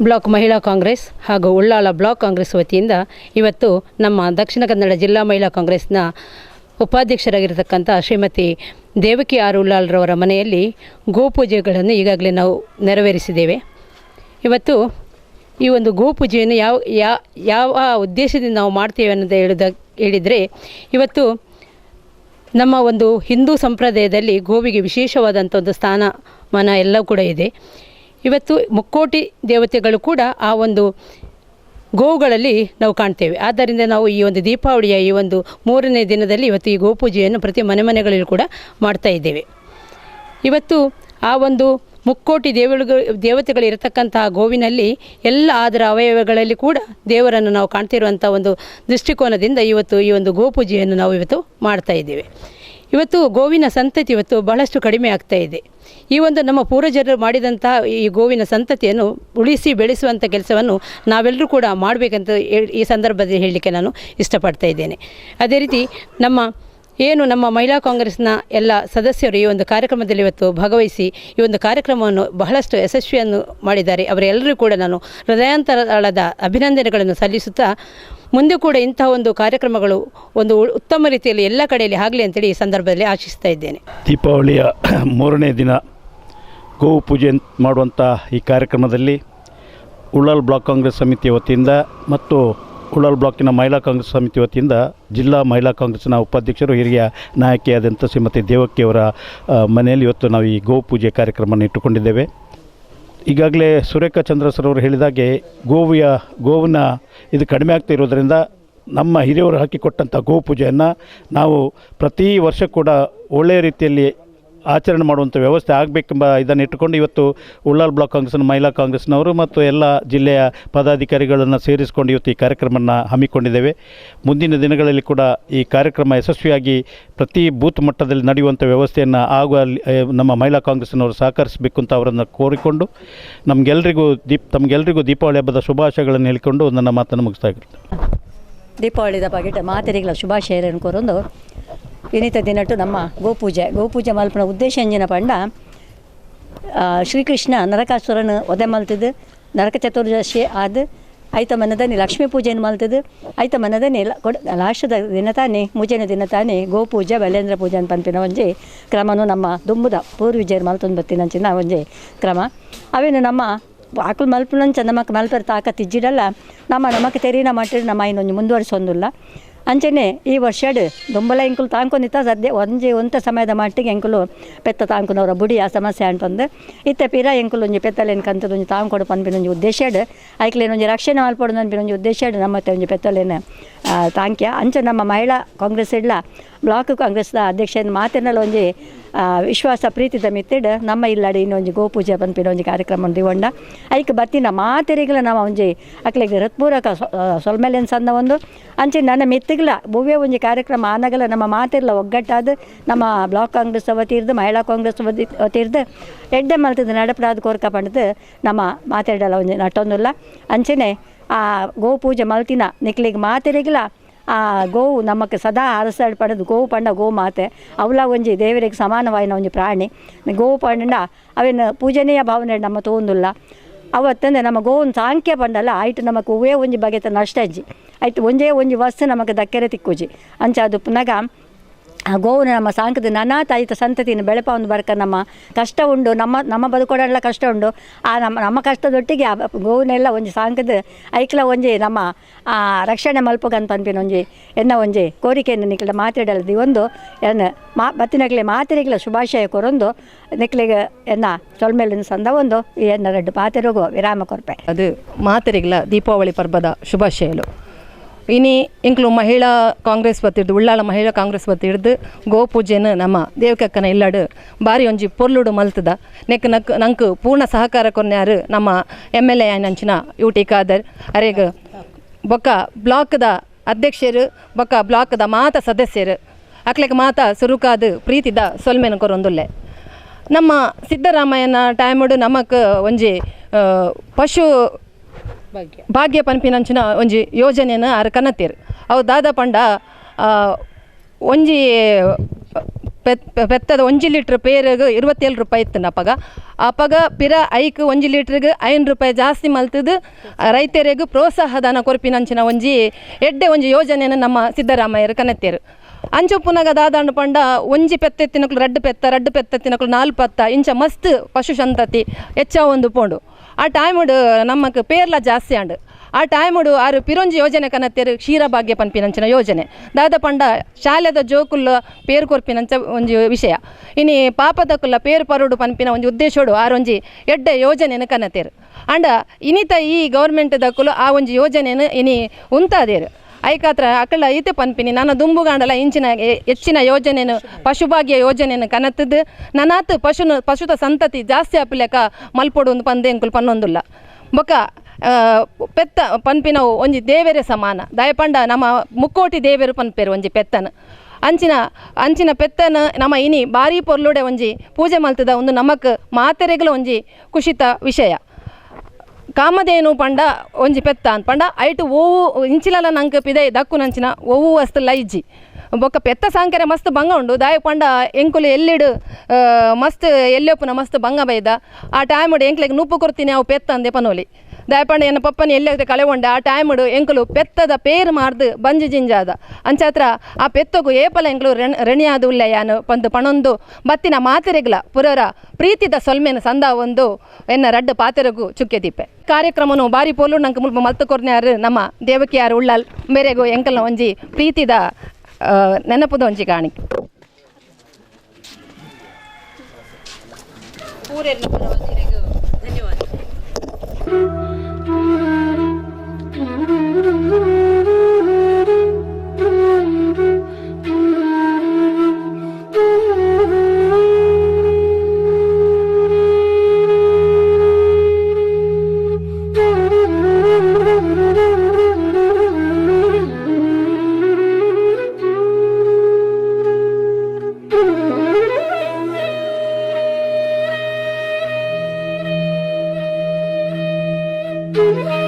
Block ಮಹಿಳಾ ಕಾಂಗ್ರೆಸ್ ಹಾಗೂ Ullal block Congress ವತಿಯಿಂದ ಇವತ್ತು ನಮ್ಮ ದಕ್ಷಿಣ ಕನ್ನಡ ಜಿಲ್ಲಾ ಮಹಿಳಾ ಕಾಂಗ್ರೆಸ್ನ ಉಪಾಧ್ಯಕ್ಷರಾಗಿರತಕ್ಕಂಥ ಶ್ರೀಮತಿ ದೇವಕಿ ಆರ್ ಉಳ್ಳಾಲ್ರವರ ಮನೆಯಲ್ಲಿ ಗೋಪೂಜೆಗಳನ್ನು ಈಗಾಗಲೇ ನಾವು ನೆರವೇರಿಸಿದ್ದೇವೆ. ಇವತ್ತು ಈ ಒಂದು ಗೋಪೂಜೆಯನ್ನು ಯಾವ ಉದ್ದೇಶದಿಂದ ನಾವು ಮಾಡ್ತೇವೆ ಅನ್ನೋದು ಹೇಳಿದರೆ, ಇವತ್ತು ನಮ್ಮ ಒಂದು ಹಿಂದೂ ಸಂಪ್ರದಾಯದಲ್ಲಿ ಗೋವಿಗೆ ವಿಶೇಷವಾದಂಥ ಒಂದು ಸ್ಥಾನಮಾನ ಎಲ್ಲ ಕೂಡ ಇದೆ. ಇವತ್ತು ಮುಕ್ಕೋಟಿ ದೇವತೆಗಳು ಕೂಡ ಆ ಒಂದು ಗೋವುಗಳಲ್ಲಿ ನಾವು ಕಾಣ್ತೇವೆ. ಆದ್ದರಿಂದ ನಾವು ಈ ಒಂದು ದೀಪಾವಳಿಯ ಈ ಒಂದು 3ನೇ ದಿನದಲ್ಲಿ ಇವತ್ತು ಈ ಗೋಪೂಜೆಯನ್ನು ಪ್ರತಿ ಮನೆಗಳಲ್ಲಿ ಕೂಡ ಮಾಡ್ತಾ ಇದ್ದೇವೆ. ಇವತ್ತು ಆ ಒಂದು ಮುಕ್ಕೋಟಿ ದೇವತೆಗಳಿರತಕ್ಕಂತಹ ಗೋವಿನಲ್ಲಿ ಎಲ್ಲ ಅದರ ಅವಯವಗಳಲ್ಲಿ ಕೂಡ ದೇವರನ್ನು ನಾವು ಕಾಣ್ತಿರುವಂಥ ಒಂದು ದೃಷ್ಟಿಕೋನದಿಂದ ಇವತ್ತು ಈ ಒಂದು ಗೋಪೂಜೆಯನ್ನು ನಾವು ಇವತ್ತು ಮಾಡ್ತಾ ಇದ್ದೇವೆ. ಇವತ್ತು ಗೋವಿನ ಸಂತತಿ ಇವತ್ತು ಬಹಳಷ್ಟು ಕಡಿಮೆ ಆಗ್ತಾ ಇದೆ. ಈ ಒಂದು ನಮ್ಮ ಪೂರ್ವಜರು ಮಾಡಿದಂಥ ಈ ಗೋವಿನ ಸಂತತಿಯನ್ನು ಉಳಿಸಿ ಬೆಳೆಸುವಂಥ ಕೆಲಸವನ್ನು ನಾವೆಲ್ಲರೂ ಕೂಡ ಮಾಡಬೇಕಂತ ಈ ಸಂದರ್ಭದಲ್ಲಿ ಹೇಳಲಿಕ್ಕೆ ನಾನು ಇಷ್ಟಪಡ್ತಾ ಇದ್ದೇನೆ. ಅದೇ ರೀತಿ ನಮ್ಮ ಮಹಿಳಾ ಕಾಂಗ್ರೆಸ್ನ ಎಲ್ಲ ಸದಸ್ಯರು ಈ ಒಂದು ಕಾರ್ಯಕ್ರಮದಲ್ಲಿ ಇವತ್ತು ಭಾಗವಹಿಸಿ ಈ ಒಂದು ಕಾರ್ಯಕ್ರಮವನ್ನು ಬಹಳಷ್ಟು ಯಶಸ್ವಿಯನ್ನು ಮಾಡಿದ್ದಾರೆ. ಅವರೆಲ್ಲರೂ ಕೂಡ ನಾನು ಹೃದಯಾಂತರಾಳದ ಅಭಿನಂದನೆಗಳನ್ನು ಸಲ್ಲಿಸುತ್ತಾ, ಮುಂದೆ ಕೂಡ ಇಂತಹ ಒಂದು ಕಾರ್ಯಕ್ರಮಗಳು ಒಂದು ಉತ್ತಮ ರೀತಿಯಲ್ಲಿ ಎಲ್ಲ ಕಡೆಯಲ್ಲಿ ಆಗಲಿ ಅಂತೇಳಿ ಈ ಸಂದರ್ಭದಲ್ಲಿ ಆಶಿಸ್ತಾ ಇದ್ದೇನೆ. ದೀಪಾವಳಿಯ 3ನೇ ದಿನ ಗೋವು ಪೂಜೆ ಮಾಡುವಂಥ ಈ ಕಾರ್ಯಕ್ರಮದಲ್ಲಿ ಉಳ್ಳಾಲ ಬ್ಲಾಕ್ ಕಾಂಗ್ರೆಸ್ ಸಮಿತಿಯ ವತಿಯಿಂದ ಮತ್ತು ಉಳ್ಳಾಲ ಬ್ಲಾಕಿನ ಮಹಿಳಾ ಕಾಂಗ್ರೆಸ್ ಸಮಿತಿ ವತಿಯಿಂದ ಜಿಲ್ಲಾ ಮಹಿಳಾ ಕಾಂಗ್ರೆಸ್ನ ಉಪಾಧ್ಯಕ್ಷರು ಹಿರಿಯ ನಾಯಕಿಯಾದಂಥ ಶ್ರೀಮತಿ ದೇವಕಿಯವರ ಮನೆಯಲ್ಲಿ ಇವತ್ತು ನಾವು ಈ ಗೋ ಪೂಜೆ ಕಾರ್ಯಕ್ರಮವನ್ನು ಇಟ್ಟುಕೊಂಡಿದ್ದೇವೆ. ಈಗಾಗಲೇ ಸುರೇಖಾ ಚಂದ್ರ ಸರ್ ಅವರು ಹೇಳಿದಾಗೆ ಗೋವಿನ ಇದು ಕಡಿಮೆ ಆಗ್ತಾ ಇರೋದರಿಂದ ನಮ್ಮ ಹಿರಿಯವರು ಹಾಕಿಕೊಟ್ಟಂಥ ಗೋ ಪೂಜೆಯನ್ನು ನಾವು ಪ್ರತಿ ವರ್ಷ ಕೂಡ ಒಳ್ಳೆಯ ರೀತಿಯಲ್ಲಿ ಆಚರಣೆ ಮಾಡುವಂಥ ವ್ಯವಸ್ಥೆ ಆಗಬೇಕೆಂಬ ಇದನ್ನು ಇಟ್ಟುಕೊಂಡು ಇವತ್ತು ಉಳ್ಳಾಲ ಬ್ಲಾಕ್ ಕಾಂಗ್ರೆಸ್ನ ಮಹಿಳಾ ಕಾಂಗ್ರೆಸ್ನವರು ಮತ್ತು ಎಲ್ಲ ಜಿಲ್ಲೆಯ ಪದಾಧಿಕಾರಿಗಳನ್ನು ಸೇರಿಸಿಕೊಂಡು ಇವತ್ತು ಈ ಕಾರ್ಯಕ್ರಮವನ್ನು ಹಮ್ಮಿಕೊಂಡಿದ್ದೇವೆ. ಮುಂದಿನ ದಿನಗಳಲ್ಲಿ ಕೂಡ ಈ ಕಾರ್ಯಕ್ರಮ ಯಶಸ್ವಿಯಾಗಿ ಪ್ರತಿ ಬೂತ್ ಮಟ್ಟದಲ್ಲಿ ನಡೆಯುವಂಥ ವ್ಯವಸ್ಥೆಯನ್ನು ನಮ್ಮ ಮಹಿಳಾ ಕಾಂಗ್ರೆಸ್ನವರು ಸಹಕರಿಸಬೇಕು ಅಂತ ಅವರನ್ನು ಕೋರಿಕೊಂಡು ತಮಗೆಲ್ಲರಿಗೂ ದೀಪಾವಳಿ ಹಬ್ಬದ ಶುಭಾಶಯಗಳನ್ನು ಹೇಳಿಕೊಂಡು ನನ್ನ ಮಾತನ್ನು ಮುಗಿಸ್ತಾ ಇರುತ್ತೆ. ದೀಪಾವಳಿದ ಬಗೆಟ್ ಮಾತೆರೆಗಳ ಶುಭಾಶಯಗಳನ್ನು ಕೋರೊಂದು ಇನ್ನಿತ ದಿನಟ್ಟು ನಮ್ಮ ಗೋಪೂಜೆ ಮಲ್ಪನ ಉದ್ದೇಶ ಎಂಜಿನ ಪಂಡ ಶ್ರೀಕೃಷ್ಣ ನರಕಾಸುರನ ವಧೆ ಮಲ್ತಿದ್ದು ನರಕ ಚತುರ್ದಶಿ ಆದ ಐತ ಮನದನಿ ಲಕ್ಷ್ಮೀ ಪೂಜೆಯನ್ನು ಮಲ್ತಿದ್ದು ಐತ ಮನದನಿ ಲಾಸ್ಟದ ದಿನ ತಾನೇ ಮುಜೆನ ದಿನ ತಾನೇ ಗೋಪೂಜೆ ಬಲೇಂದ್ರ ಪೂಜೆ ಅಂತ ಪಂಪಿನ ಒಂಜಿ ಕ್ರಮನು ನಮ್ಮ ದುಂಬುದ ಪೂರ್ವಿಜರು ಮಲ್ತೊಂದು ಬತ್ತಿನಂಚಿನ ಒಂಜಿ ಕ್ರಮ ಅವೇನು ನಮ್ಮ ಆಕಳು ಮಲ್ಪನಂಚ ನಮಕ್ಕೆ ಮಲ್ಪರ ತಾಕತ್ತಿಜ್ಜಿಡಲ್ಲ ನಮಗೆ ತೆರಿನ ಮಟ್ಟಿಗೆ ನಮ್ಮ ಇನ್ನೊಂದು ಮುಂದುವರಿಸೊಂದಿಲ್ಲ ಅಂಚನೆ ಈ ವರ್ಷಡ್ ದುಂಬಲ ಎಂಕುಲು ತಾಂಕೊಂಡಿತ್ತ ಸದ್ಯ ಒಂತ ಸಮಯದ ಮಟ್ಟಿಗೆ ಎಂಕುಲು ಪೆತ್ತ ತಾಂಕೊನವರ ಬುಡಿ ಆ ಸಮಸ್ಯೆ ಅನ್ಪಂದು ಇತ್ತೆ ಪಿರ ಎಂಕುಲು ಒಂಜಿ ಪೆತ್ತಲೇನು ಕಂತದ ಒಂಜಿ ತಾಂಕೊಡು ಪನ್ಪಿನೊಂಜಿ ಉದ್ದೇಶಡ್ ಐಕ್ಲೇನೊಂಜಿ ರಕ್ಷಣೆ ಮಲ್ಪೊಡು ಅನ್ಪಿನೊಂಜಿ ಉದ್ದೇಶಡ್ ನಮ್ಮತ್ತೆ ಒಂಜಿ ಪೆತ್ತಲೇನು ತಾಂಕ್ಯ ಅಂಚ ನಮ್ಮ ಮಹಿಳಾ ಕಾಂಗ್ರೆಸ್ ಇಡ್ಲ ಬ್ಲಾಕ್ ಕಾಂಗ್ರೆಸ್ದ ಅಧ್ಯಕ್ಷನ ಮಾತಿನಲ್ಲಿ ಒಂಜಿ ವಿಶ್ವಾಸ ಪ್ರೀತಿದ ಮಿತ್ತಿಡ್ ನಮ್ಮ ಇಲ್ಲಡಿ ಇನ್ನೊಂಜಿ ಗೋಪೂಜೆ ಪನ್ಪಿನ ಒಂಜಿ ಕಾರ್ಯಕ್ರಮ ದಿಗೊಂಡ ಐಕ್ ಬತ್ತಿನ ಮಾತೆರಿಗಳ ನಾವು ಒಂಜಿ ಅಕ್ಲೆಗೆ ಹೃತ್ಪೂರ್ವಕ ಸೊಲ್ಮೇಲೇನು ಸಂದ ಒಂದು ಅಂಚೆ ನನ್ನ ಮಿತ್ತಿಗ್ಲ ಭವ್ಯ ಒಂಜಿ ಕಾರ್ಯಕ್ರಮ ಆನಗಲ ನಮ್ಮ ಮಾತಿರ್ಲ ಒಗ್ಗಟ್ಟಾದ ನಮ್ಮ ಬ್ಲಾಕ್ ಕಾಂಗ್ರೆಸ್ ವತಿರ್ದು ಮಹಿಳಾ ಕಾಂಗ್ರೆಸ್ ವತಿರ್ದು ಎಡ್ಡೆ ಮಲ್ತದ ನಡಪಡಾದ ಕೋರ್ಕ ಪಂಡದು ನಮ್ಮ ಮಾತಾಡಲ್ಲ ಒಂಜಿ ನಟೊಂದಿಲ್ಲ ಅಂಚೆನೆ ಆ ಗೋಪೂಜೆ ಮಲ್ತಿನ ನಿಕ್ಲಿಗೆ ಮಾತೆರಿಗಿಲ್ಲ ಆ ಗೋವು ನಮಗೆ ಸದಾ ಅರಸಾಡ್ ಪಡೆದು ಗೋವು ಪಂಡ ಗೋ ಮಾತೆ ಅವಲ ಒಂಜಿ ದೇವರಿಗೆ ಸಮಾನವಾಯಿನ ಒಂಜಿ ಪ್ರಾಣಿ ಗೋವು ಪಂಡ ಅವೇನು ಪೂಜನೀಯ ಭಾವನೆ ನಮ್ಮ ತೋಂದಿಲ್ಲ ಅವತ್ತಂದ್ರೆ ನಮ್ಮ ಗೋವನ್ ಸಾಂಖ್ಯ ಪಂಡಲ್ಲ ಆಯ್ತು ನಮಗೆ ಹೂವೇ ಒಂಜಿ ಬಗೆತ ನಷ್ಟ ಅಜ್ಜಿ ಆಯ್ತು ಒಂಜಿ ವಸ್ತು ನಮಗೆ ದಕ್ಕೆರೆ ತಿಕ್ಕುಜಿ ಅಂಚ ಅದು ಪುನಗ ಆ ಗೋವು ನಮ್ಮ ಸಾಂಕದ ನನಾತಾಯಿತ ಸಂತತಿನ ಬೆಳಪವನ್ನು ಬರ್ಕ ನಮ್ಮ ಕಷ್ಟ ಉಂಡು ನಮ್ಮ ಬದುಕೋಡೆಲ್ಲ ಕಷ್ಟ ಉಂಡು ಆ ನಮ್ಮ ಕಷ್ಟದೊಟ್ಟಿಗೆ ಆ ಗೋವನ್ನೆಲ್ಲ ಒಂಜಿ ಸಾಂಕದ ಐಕ್ಲ ಒಂಜಿ ನಮ್ಮ ರಕ್ಷಣೆ ಮಲ್ಪಗಂತ ಪನ್ಪಿನ ಒಂಜಿ ಕೋರಿಕೆಯನ್ನು ನಿಕ್ಲ ಮಾತಾಡಲ್ದಿ ಒಂದು ಎನ್ನ ಬತ್ತಿನಕ್ಲೆ ಮಾತಿರಿಗಳ ಶುಭಾಶಯ ಕೊರೊಂದು ನಿಕ್ಲಿಗೆ ಎನ್ನ ಸೊಲ್ಮೇಲಿನ ಸಂದ ಒಂದು ಎನ್ನ ರೆಡ್ಡು ಮಾತಿರೋಗು ವಿರಾಮ ಕೊರ್ಪೆ ಅದು ಮಾತಿರಿಗಳ ದೀಪಾವಳಿ ಪರ್ಬದ ಶುಭಾಶಯಲು ಇನಿ ಇಂಕ್ಲು ಮಹಿಳಾ ಕಾಂಗ್ರೆಸ್ ಬತ್ತಿಡ್ದು ಉಳ್ಳಾಲ ಮಹಿಳಾ ಕಾಂಗ್ರೆಸ್ ಬತ್ತಿಡ್ದು ಗೋಪೂಜೆನ ನಮ್ಮ ದೇವಕಕ್ಕನ ಇಲ್ಲಡು ಬಾರಿ ಒಂಜಿ ಪೊರ್ಲುಡು ಮಲ್ತದ ನಂಕು ಪೂರ್ಣ ಸಹಕಾರ ಕೊನ್ಯಾರು ನಮ್ಮ MLA ಆಯ್ನಂಚಿನ ಯುಟಿ ಖಾದರ್ ಅರೆಗ ಬೊಕ್ಕ ಬ್ಲಾಕ್ದ ಅಧ್ಯಕ್ಷರು ಬೊಕ್ಕ ಬ್ಲಾಕ್ದ ಮಾತ ಸದಸ್ಯರು ಅಕ್ಲೆಗೆ ಮಾತ ಸುರುಕಾದ ಪ್ರೀತಿದ ಸೊಲ್ಮೆನ ಕೊರೊಂದುಲ್ಲೆ ನಮ್ಮ ಸಿದ್ದರಾಮಯ್ಯನ ಟೈಮಡು ನಮಕ್ ಒಂಜಿ ಪಶು ಭಾಗ್ಯ ಪನ್ಪಿನಂಚಿನ ಒಂಜಿ ಯೋಜನೆಯನ್ನು ಆರು ಕನ್ನತ್ತೀರು ಅವು ದಾದ ಪಂಡ ಒಂಜಿ ಪೆತ್ತದ 1 ಲೀಟ್ರ್ ಪೇರಿಗೆ 27 ರೂಪಾಯಿ ಇತ್ತು ಅಪಗ ಪಿರ ಐಕ್ 1 ಲೀಟ್ರಿಗೆ 5 ರೂಪಾಯಿ ಜಾಸ್ತಿ ಮಲ್ತದು ರೈತರಿಗೂ ಪ್ರೋತ್ಸಾಹಧನ ಕೊರ್ಪಿನಂಚಿನ ಒಂಜಿ ಎಡ್ಡೆ ಒಂಜಿ ಯೋಜನೆಯನ್ನು ನಮ್ಮ ಸಿದ್ದರಾಮಯ್ಯರು ಕನ್ನತ್ತೀರು ಅಂಚು ಪುನಗ ದಾದಾಂಡು ಪಂಡ ಒಂಜಿ ಪೆತ್ತೆತ್ತಿನಕ್ಲು ರಡ್ಡು ಪೆತ್ತೆತ್ತಿನಕ್ಲು 4 ಪತ್ತ ಇಂಚ ಮಸ್ತ್ ಪಶು ಸಂತತಿ ಹೆಚ್ಚ ಒಂದು ಪೋಂಡು ಆ ಟೈಮುಡು ನಮ್ಮಕ್ಕೆ ಪೇರ್ಲ ಜಾಸ್ತಿ ಆಂಡು ಆ ಟೈಮುಡು ಆರು ಪಿರೊಂಜಿ ಯೋಜನೆ ಕನ್ನತ್ತೇರು ಕ್ಷೀರಭಾಗ್ಯ ಪನ್ಪಿನಂಚಿನ ಯೋಜನೆ ದಾದ ಪಂಡ ಶಾಲೆದ ಜೋಕುಲ್ಲ ಪೇರು ಕೊರ್ಪಿನಂಚ ಒಂಜಿ ವಿಷಯ ಇನಿ ಪಾಪದಕುಲ್ಲ ಪೇರು ಪರುಡು ಪನ್ಪಿನ ಒಂಜಿ ಉದ್ದೇಶೋಡು ಆರೊಂಜಿ ಎಡ್ಡೆ ಯೋಜನೆಯನ್ನು ಕನ್ನತ್ತೇರು ಅಂಡ ಇನಿತ ಈ ಗೌರ್ಮೆಂಟ್ ದಕ್ಕುಲು ಆ ಒಂಜಿ ಯೋಜನೆಯನ್ನು ಇನಿ ಉಂತಾದೇರು ಐಕಾತ್ರ ಅಕ್ಕಳ ಐತೆ ಪನ್ಪಿನಿ ನನ್ನ ದುಂಬುಗಾಂಡಲ ಇಂಚಿನ ಹೆಚ್ಚಿನ ಯೋಜನೆಯನ್ನು ಪಶುಭಾಗ್ಯ ಯೋಜನೆಯನ್ನು ಕನತ್ತದು ನನಾತ್ ಪಶುದ ಸಂತತಿ ಜಾಸ್ತಿ ಅಪ್ಪಲೆಕ ಮಲ್ಪೊಡು ಒಂದು ಪಂದೆ ಅಂಕುಲು ಪನ್ನೊಂದುಲ್ಲ ಬೊಕ್ಕ ಪೆತ್ತ ಪನ್ಪಿನವು ಒಂಜಿ ದೇವೆರೆ ಸಮಾನ ದಯಪಂಡ ನಮ್ಮ ಮುಕ್ಕೋಟಿ ದೇವೆರು ಪನ್ಪೇರು ಒಂಜಿ ಪೆತ್ತನ ಅಂಚಿನ ಪೆತ್ತನ ನಮ್ಮ ಇನಿ ಬಾರಿ ಪೊರ್ಲುಡೆ ಒಂಜಿ ಪೂಜೆ ಮಲ್ತದ ಒಂದು ನಮಕ್ ಮಾತೆರೆಗಳ ಒಂಜಿ ಖುಷಿತ ವಿಷಯ ಕಾಮಧೇನು ಪಂಡ ಒಂಜಿ ಪೆತ್ತ ಅಂತ ಪಂಡ ಐಟು ಓವು ಇಂಚಿಲಲ ನಂಗೆ ಪಿದೆ ದಕ್ಕು ನಂಚಿನ ಓವು ವಸ್ತು ಲೈಜಿ ಬೊಕ್ಕ ಪೆತ್ತ ಸಾಂಕೆರೆ ಮಸ್ತ್ ಬಂಗ ಉಂಡು ದಾಯ ಪಂಡ ಎಂಕುಲು ಎಲ್ಲಿಡು ಮಸ್ತ್ ಎಲ್ಲೊಪ್ಪುನ ಮಸ್ತ್ ಬಂಗ ಬೈದ ಆ ಟೈಮುಡು ಎಂಕ್ಲೆಗೆ ನುಪ್ಪು ಕೊಡ್ತೀನಿ ಅವು ಪೆತ್ತ ಅಂದೆ ಪನೋಲಿ ದಾಯಪಂಡ ಎನ್ನ ಪಪ್ಪನ ಎಲ್ಲೆ ಕಳೆವಂಡ ಆ ಟೈಮುಡು ಎಂಕುಲು ಪೆತ್ತದ ಪೇರು ಮಾಡ್ದು ಬಂಜಿ ಜಿಂಜಾದ ಅಂಚಾತ್ರ ಆ ಪೆತ್ತಗು ಏಪಲ ಎಂಕುಲು ರೆಣಿಯಾದು ಉಲ್ಲ ಯಾನು ಪಂದು ಪಣೊಂದು ಬತ್ತಿನ ಮಾತೆರೆಗ್ಲ ಪುರರ ಪ್ರೀತಿದ ಸೊಲ್ಮೆನ ಸಂದ ಒಂದು ಎನ್ನ ರಡ್ಡು ಪಾತೆರೆಗೂ ಚುಕ್ಕೆ ದೀಪೆ ಕಾರ್ಯಕ್ರಮನು ಬಾರಿ ಪೋಲು ನಂಗೆ ಮುಲ್ಪ ಮಲ್ತು ಕೊರ್ನ್ಯಾರು ನಮ್ಮ ದೇವಕಿಯಾರು ಉಳ್ಳಲ್ ಮೇರೆಗೂ ಎಂಕಲ್ನ ಒಂಜಿ ಪ್ರೀತಿದ ನೆನಪುದ ಒಂಜಿ ಕಾಣಿಕೆ ಧನ್ಯವಾದ. Thank you.